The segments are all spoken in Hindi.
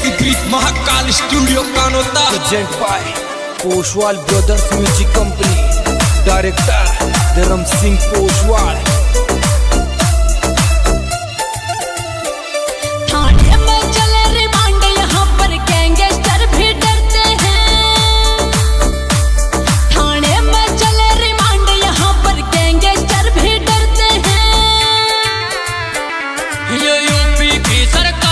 एकीकृत Mahakal studio Kanota present by Poshwal brothers music company, director Dharm Singh Poshwal. थाने में चले रिमांड, यहाँ पर गैंगस्टर भी डरते हैं। थाने में चले रिमांड, यहाँ पर गैंगस्टर भी डरते हैं। ये यूपी की सरकार,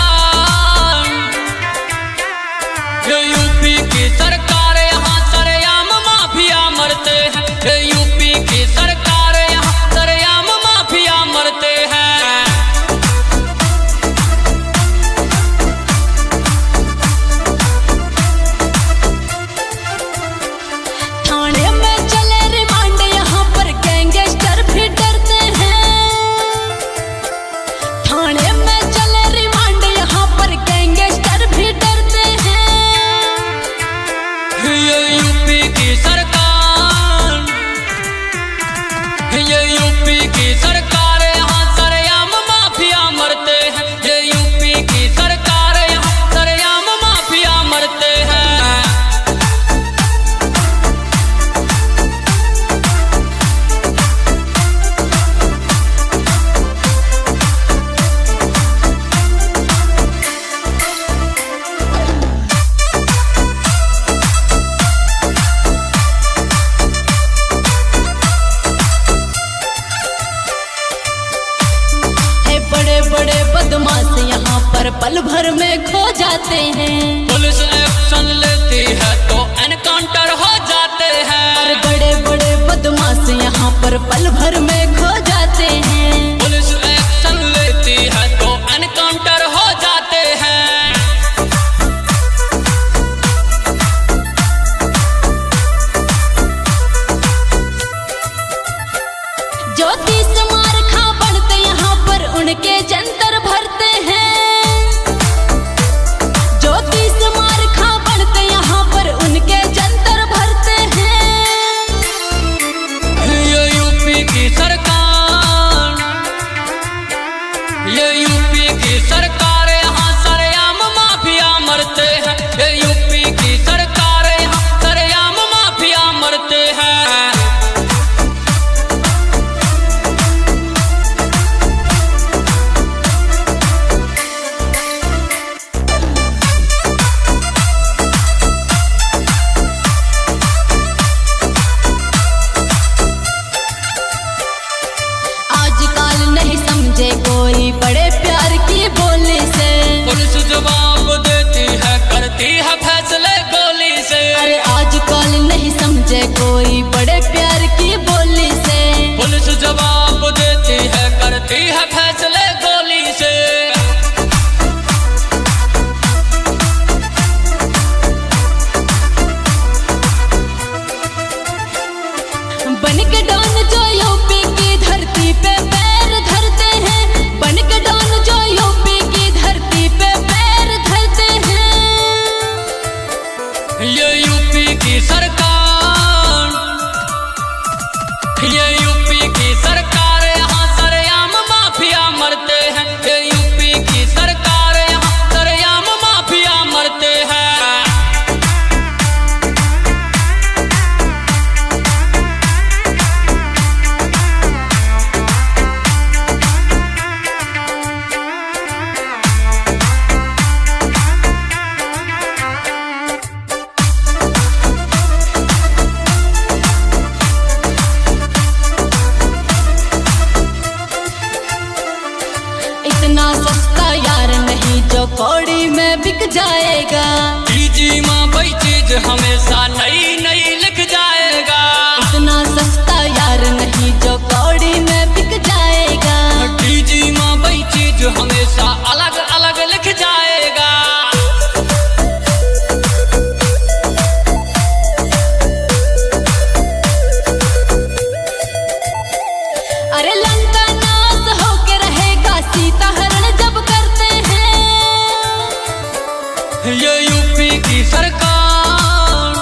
ये यूपी की सरकार, यहाँ सरेआम माफिया मरते हैं। ये यूपी की सरकार, यहाँ सरेआम माफिया मरते हैं। थाने में चले रिमांड, यहाँ पर गैंगस्टर भी डरते हैं। थाने में चले रिमांड, यहाँ पर गैंगस्टर भी डरते हैं। ये यूपी की सरकार, ये यूपी की सरकार, यहाँ सरेआम माफिया मरते हैं। ये यूपी की सरकार, यहाँ सरेआम माफिया मरते हैं। है बड़े बड़े बदमाश यहाँ पर पल भर में खो जाते हैं। पुलिस एक्शन लेती है तो एनकाउंटर हो जाते हैं। और बड़े बड़े बदमाश यहाँ पर पल भर में खो जाते हैं। पुलिस एक्शन लेती है तो एनकाउंटर हो जाते हैं। ज्योतिष मार खा बनते यहाँ पर उनके जंतर भरते हैं। ज्योतिष मार खा बनते यहाँ पर उनके जंतर भरते हैं। ये यूपी की सरकार, ये यूपी की सरकार, यहाँ सरेआम माफिया मरते हैं। ये यूपी की सरकार, यहाँ सरेआम माफिया मरते हैं। आजकल नहीं समझे कोई बड़े प्यार की बोली से। पुलिस जवाब देती है, करती है फैसले गोली से। अरे आजकल नहीं समझे कोई बड़े प्यार की बोली से। पुलिस जवाब देती है, करती है फैसले गोली से। बन के डॉन जो यूपी की धरती पे पैर धरते हैं। बन के डॉन जो यूपी की धरती पे पैर धरते हैं। ये यूपी की सरकार, ये यूपी की सरकार, यहाँ सरेआम माफिया मरते हैं। ये यूपी की सरकार, यहाँ सरेआम माफिया मरते हैं। इतना सस्ता यार नहीं जो कौड़ी में बिक जाएगा। डीजी माँ कोई चीज हमेशा नई नई लिख जाएगा। इतना सस्ता यार नहीं जो कौड़ी में बिक जाएगा। डीजी माँ कोई चीज हमेशा अलग अलग लिख जाएगा। अरे लंका नाश होके रहेगा, सीता हरण जब करते हैं। ये यूपी की सरकार,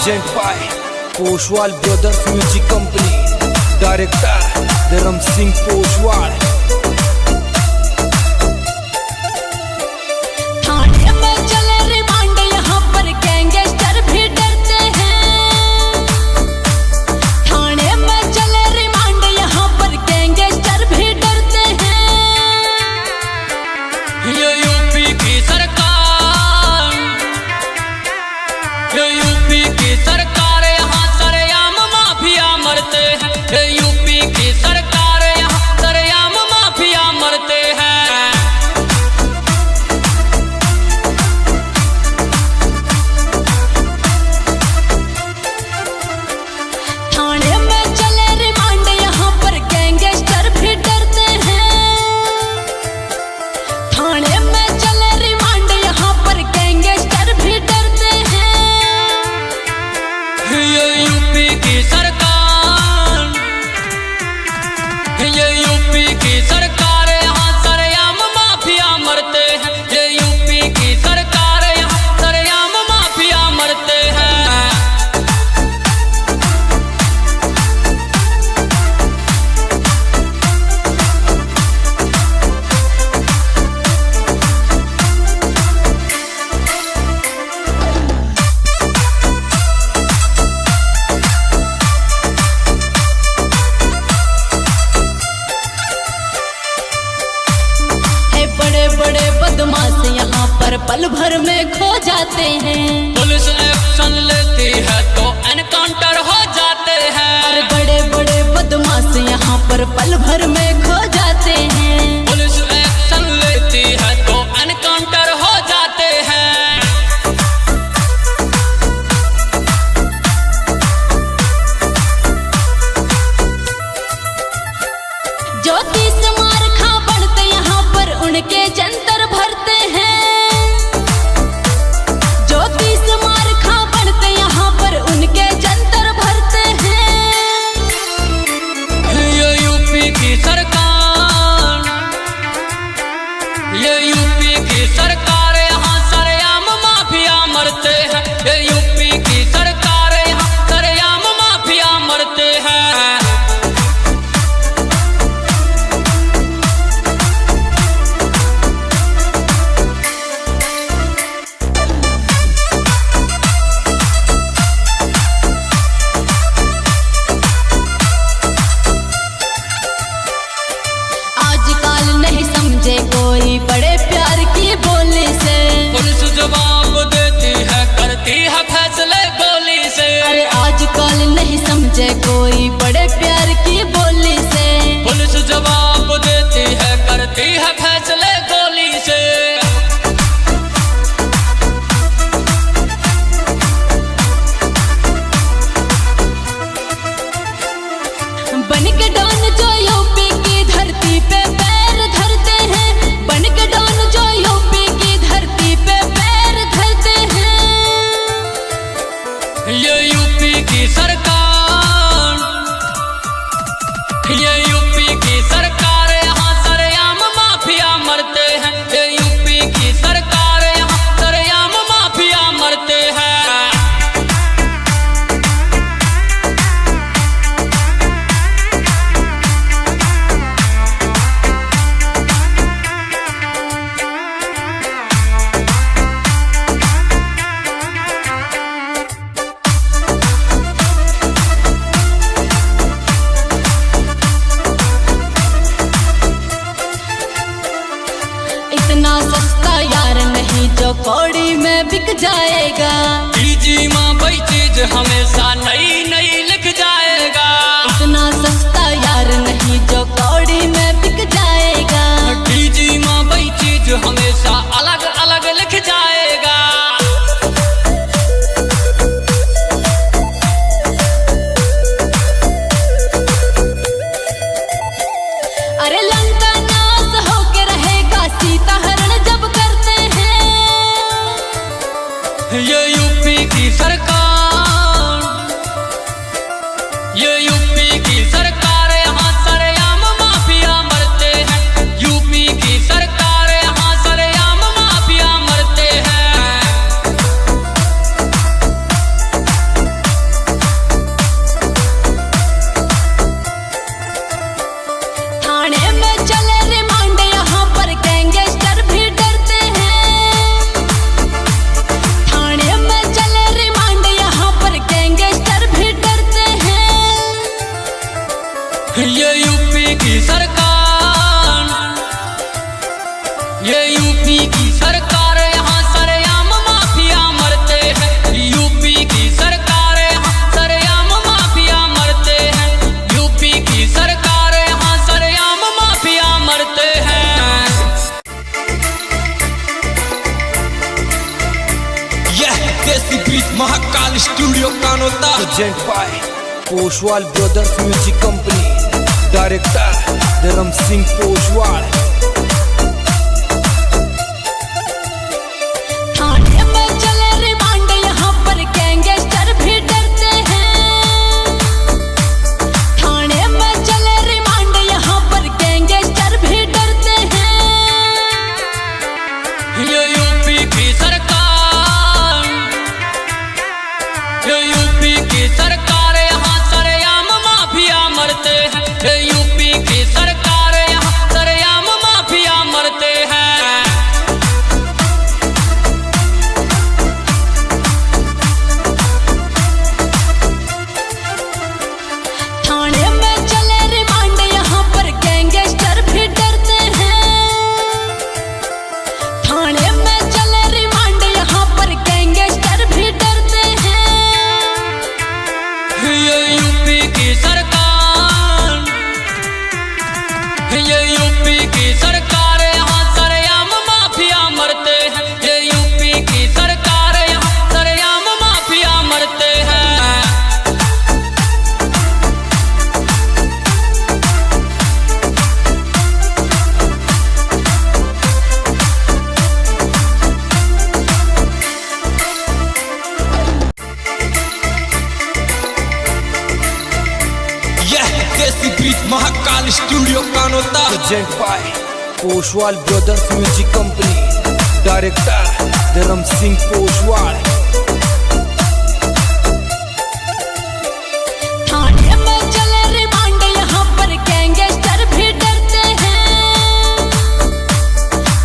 Present by Poshwal Brothers Music Company. Director Dharam Singh Poshwal. थाने में चले रिमांड यहाँ पर गैंगस्टर भी डरते हैं। थाने में चले रिमांड यहाँ पर गैंगस्टर भी डरते हैं। ये यूपी की सरकार, ये यूपी की सरकार, यहाँ सरेआम माफिया मरते हैं। ये यूपी की सरकार, यहाँ सरेआम माफिया मरते हैं। थाने में चले रिमांड यहाँ पर गैंगस्टर भी डरते हैं। थाने में चले रिमांड यहाँ पर गैंगस्टर भी डरते हैं। ये यूपी की सरकार, ये यूपी की सरकार, यहाँ सरेआम माफिया मरते हैं। ये यूपी की सरकार, यहाँ सरेआम माफिया मरते हैं। है बड़े बड़े बदमाश यहाँ पर पल भर में खो जाते हैं। पुलिस एक्शन लेती है तो एनकाउंटर हो जाते हैं। और बड़े बड़े बदमाश यहाँ पर पल भर में खो जाते हैं। पुलिस एक्शन लेती है तो एनकाउंटर हो जाते हैं। ज्योतिष मार खा बढ़ते यहाँ पर उनके जंतर भरते हैं। ज्योतिष मार खा बढ़ते यहाँ पर उनके जंतर भरते हैं। ये यूपी की सरकार, ये यूपी की सरकार, यहाँ सरेआम माफिया मरते हैं। ये यूपी की सरकार, यहाँ सरेआम माफिया मरते हैं। आजकल नहीं समझे कोई बड़े प्यार की बोली से। पुलिस जवाब देती है, करती है फैसले गोली से। अरे आजकल नहीं समझे कोई बड़े प्यार की बोली से। पुलिस जवाब देती है, करती है फैसले गोली से। बन के डॉन जो यूपी की धरती पे पैर धरते हैं। बन के डॉन जो यूपी की धरती पे पैर धरते हैं। ये यूपी की सरकार, ये यूपी की सरकार, यहाँ सरेआम माफिया मरते हैं। ये यूपी की सरकार, यहाँ सरेआम माफिया मरते हैं। इतना सस्ता यार नहीं जो कौड़ी में बिक जाएगा। जी माँ वही चीज हमेशा नई नई लिख जाएगा। इतना सस्ता यार नहीं जो कौड़ी में बिक जाएगा। जी माँ वही चीज हमेशा अलग अलग लिख जाएगा। अरे लंका नाश होके रहेगा सीता हरण जब करते हैं। ये यूपी की सरकार, ये यूपी की सरकार, यहाँ सरेआम माफिया मरते हैं। यूपी की सरकार, यहाँ सरेआम माफिया मरते हैं। Mahakal studio Kanota present by Poshwal brothers music company, director Dharm Singh Poshwal. थाने में चले रिमांड, यहाँ पर गैंगस्टर भी डरते हैं। थाने में चले रिमांड, यहाँ पर गैंगस्टर भी डरते हैं। ये यूपी की सरकार, ये यूपी की सरकार, यहाँ सरेआम माफिया मरते हैं। ये यूपी की सरकार, यहाँ सरेआम माफिया मरते हैं। थाने में चले रिमांड, यहाँ पर गैंगस्टर भी डरते हैं। थाने में चले रिमांड, यहाँ पर गैंगस्टर भी डरते हैं। ये यूपी की सरकार, ये यूपी की सरकार, यहाँ सरेआम माफिया मरते हैं। ये यूपी की सरकार, यहाँ सरेआम माफिया मरते हैं। यह Desi beat Mahakal studio Kanota present by Poshwal brothers music company, director Dharm Singh Poshwal. थाने में चले रिमांड, यहाँ पर गैंगस्टर भी डरते हैं।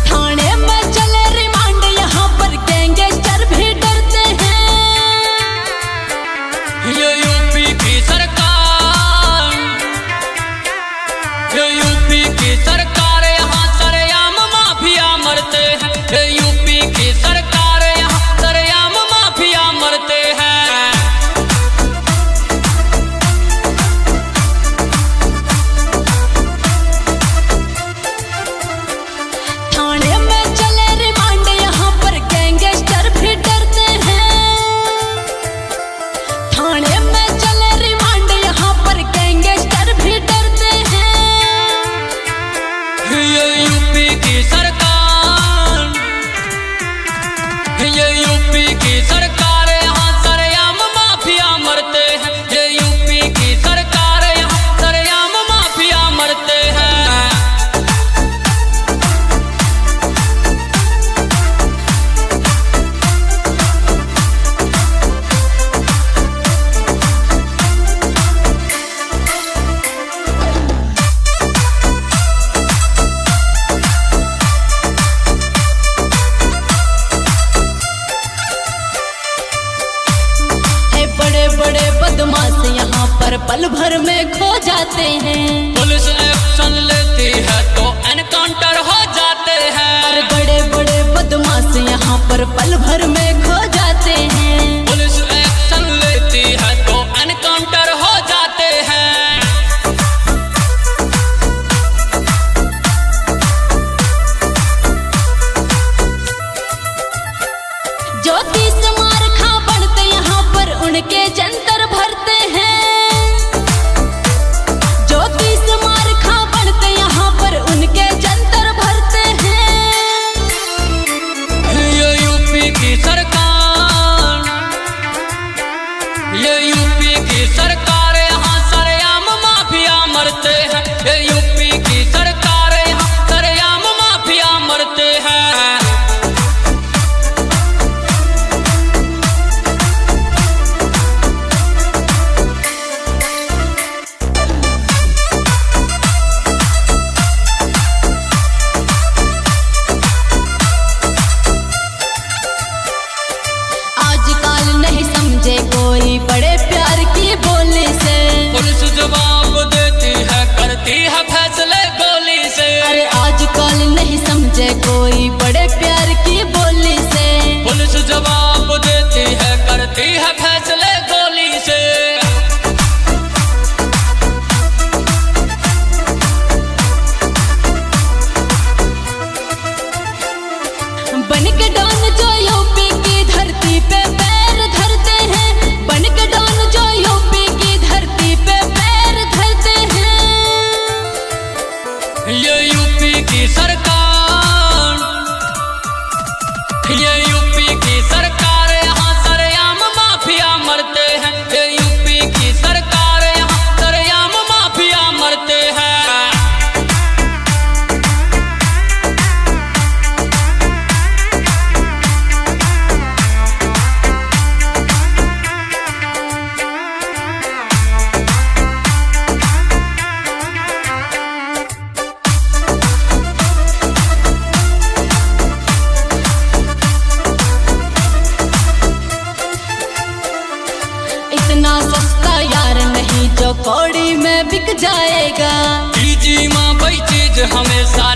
थाने में चले रिमांड, यहाँ पर गैंगस्टर भी डरते हैं। ये यूपी की सरकार, ये यूपी की सरकार, यहाँ सरेआम माफिया मरते हैं। ये यूपी की सरकार, यहाँ सरेआम माफिया मरते हैं। थाने में चले रिमांड, यहाँ पर गैंगस्टर भी डरते हैं। थाने में चले रिमांड, यहाँ पर गैंगस्टर भी डरते हैं। ये यूपी की सरकार, ये यूपी की सरकार, यहाँ सरेआम माफिया मरते हैं। ये यूपी की सरकार, यहाँ सरेआम माफिया मरते हैं। है बड़े बड़े बदमाश यहाँ पर पल भर में खो जाते हैं। पुलिस एक्शन लेती है तो एनकाउंटर हो जाते हैं। और बड़े बड़े बदमाश यहाँ पर पल भर में खो जाते हैं। पुलिस एक्शन लेती है तो एनकाउंटर हो जाते हैं। ज्योति समार खा बढ़ते यहाँ पर उनके जंतर भरते हैं। ज्योति समार खा बढ़ते यहाँ पर उनके जंतर भरते हैं। ये यूपी की सरकार, ये यूपी की सरकार, यहाँ सरेआम माफिया मरते हैं। ये यूपी की सरकार, यहाँ सरेआम माफिया मरते हैं। आजकल नहीं समझे कोई बड़े प्यार की बोली से। पुलिस जवाब देती है, करती है फैसले गोली से। अरे आजकल नहीं समझे कोई बड़े प्यार की बोली से। पुलिस जवाब देती है, करती है फैसले गोली से। बन के डॉन जो यूपी की धरती पे पैर धरते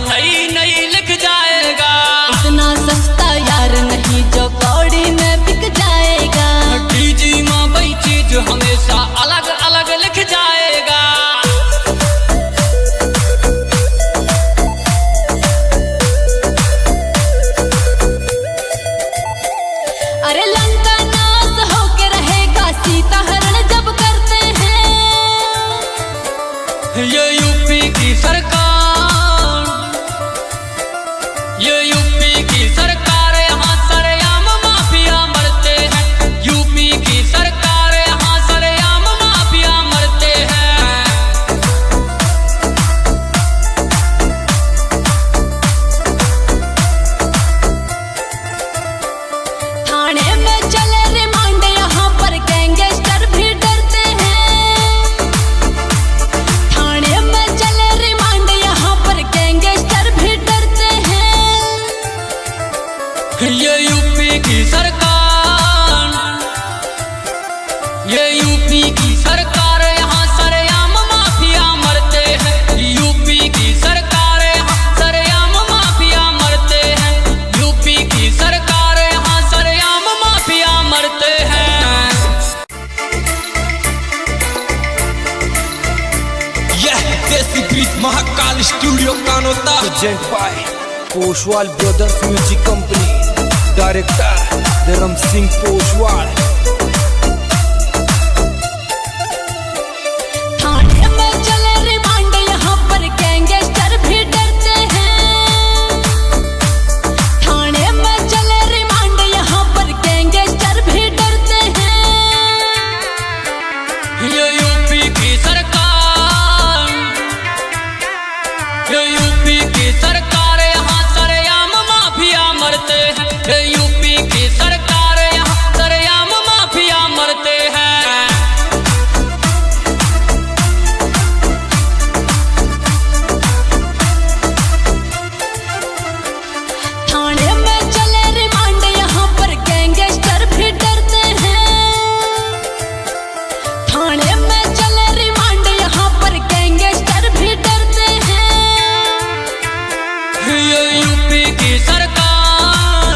नई नई लिख जाएगा। इतना सस्ता यार नहीं जो कौड़ी में बिक जाएगा। डीजी में वही चीज हमेशा अलग अलग लिख जाएगा। अरे लंका नाश होके रहेगा सीता हरण जब करते हैं। ये यूपी की सरकार, ये यूपी की सरकार, यहाँ सरेआम माफिया मरते हैं। यूपी की सरकार, यहाँ सरेआम माफिया मरते हैं। थाने में चले रिमांड यहाँ पर गैंगस्टर भी डरते हैं। थाने में चले रिमांड यहाँ पर गैंगस्टर भी डरते हैं। ये यूपी की सरकार, ये यूपी की सरकार, यहाँ सरेआम माफिया मरते हैं। यूपी की सरकार, यहाँ सरेआम माफिया मरते हैं। यूपी की सरकार, यहाँ सरेआम माफिया मरते हैं। यह Desi beat Mahakal studio Kanota. Present by Poshwal brothers music company, director Dharm Singh Poshwal. थाने में चले रिमांड यहाँ पर गैंगस्टर भी डरते हैं। थाने में चले रिमांड यहाँ पर गैंगस्टर भी डरते हैं। ये यूपी की सरकार, ये यूपी की सरकार, यहाँ सरेआम माफिया मरते हैं। ये यूपी की सरकार, यहाँ सरेआम माफिया मरते हैं। थाने में चले रिमांड यहाँ पर गैंगस्टर भी डरते हैं। थाने में चले रिमांड यहाँ पर गैंगस्टर भी डरते हैं। ये यूपी की सरकार,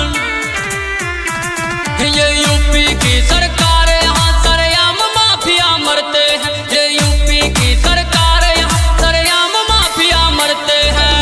ये यूपी की सरकार, यहाँ सरेआम माफिया मरते हैं। ये यूपी की सरकार, यहाँ सरेआम माफिया मरते हैं।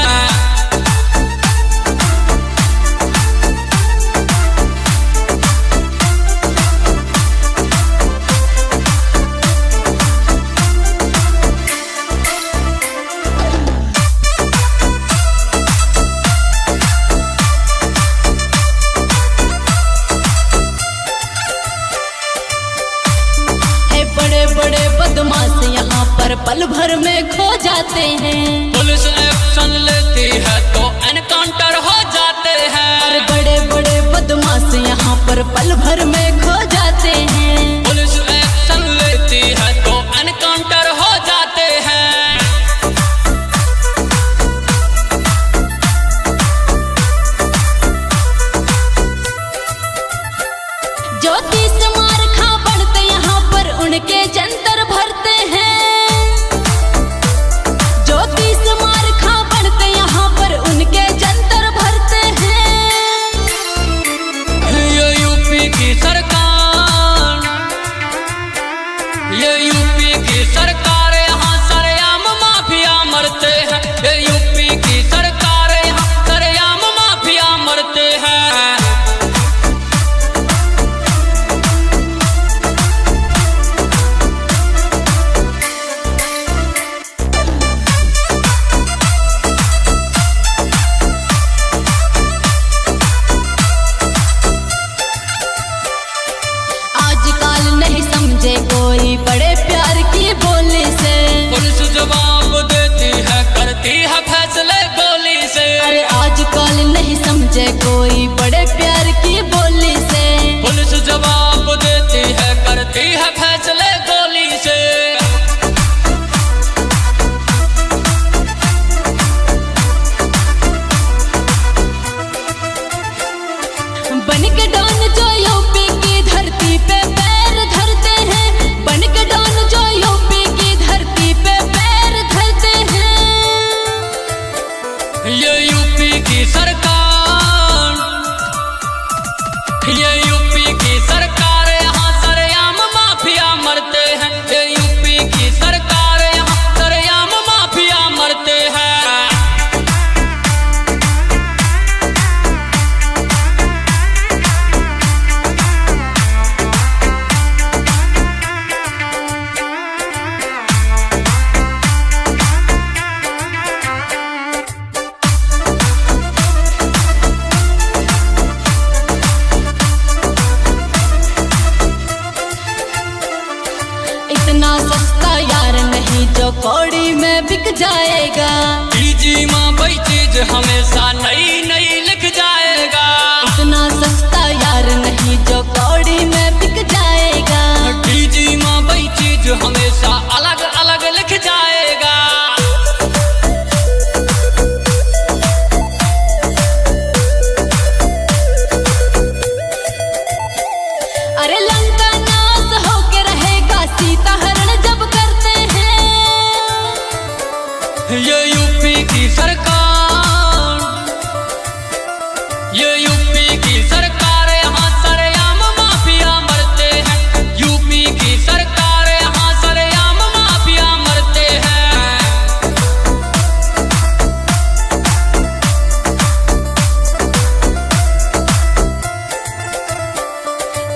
यूपी की सरकार, ये यूपी की सरकार, यहाँ सरेआम माफिया मरते हैं। ये यूपी की सरकार, यहाँ सरेआम माफिया मरते हैं। इतना सस्ता यार नहीं जो कौड़ी में बिक जाएगा। डीजी माँ वही चीज हमेशा नई नई लिख जाएगा। इतना सस्ता यार नहीं जो कौड़ी में बिक जाएगा। डीजी माँ वही चीज हमेशा अलग अलग लिख जाएगा। अरे लंका नाश होके रहेगा सीता हरण जब करते हैं। ये यूपी की सरकार, ये यूपी की सरकार, यहाँ सरेआम माफिया मरते हैं। यूपी की सरकार, यहाँ सरेआम माफिया मरते हैं।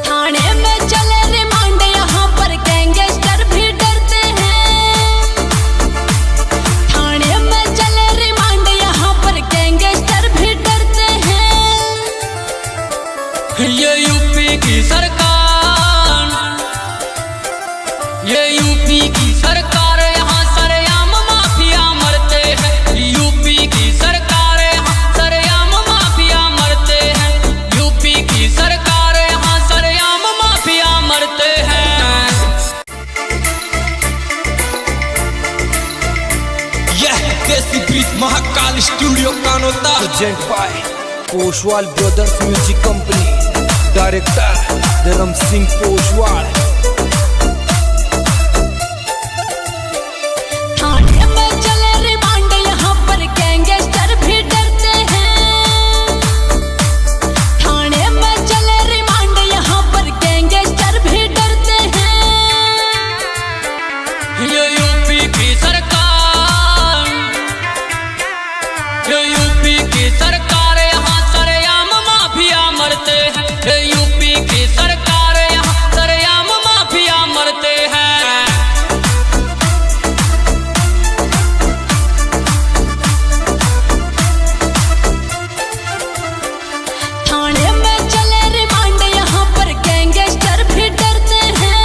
थाने में चले रिमांड यहाँ पर गैंगस्टर भी डरते हैं। थाने में चले रिमांड यहाँ पर गैंगस्टर भी डरते हैं। ये यूपी की सरकार, ये यूपी की सरकार, यहाँ सरेआम माफिया मरते हैं। यूपी की सरकार, यहाँ सरेआम माफिया मरते हैं। यूपी की सरकार, यहाँ सरेआम माफिया मरते हैं। यह देसी bridge Mahakal studio Kanota. Present by Poshwal brothers music company, director Dharm Singh Poshwal. थाने में चले रिमांड यहाँ पर गैंगस्टर भी डरते हैं। थाने में चले रिमांड यहाँ पर गैंगस्टर भी डरते हैं। ये यूपी की सरकार, ये यूपी की सरकार, यहाँ सरेआम माफिया मरते हैं। ये यूपी की सरकार, यहाँ सरेआम माफिया मरते हैं। थाने में चले रिमांड यहाँ पर गैंगस्टर भी डरते हैं।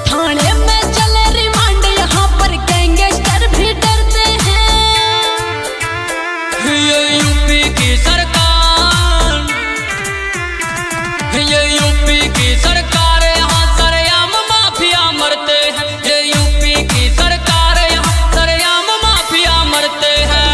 थाने में चले रिमांड यहाँ पर गैंगस्टर भी डरते हैं। ये यूपी की सरकार, ये यूपी की सरकार, यहाँ सरेआम माफिया मरते हैं। ये यूपी की सरकार, यहाँ सरेआम माफिया मरते हैं।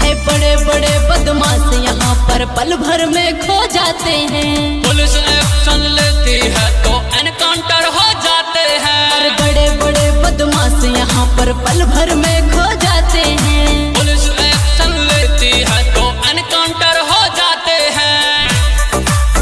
है बड़े बड़े बदमाश यहाँ पर पल भर में खो जाते हैं। पुलिस एक्शन लेती है तो एनकाउंटर हो जाते हैं। बड़े बड़े बदमाश यहाँ पर पल भर में खो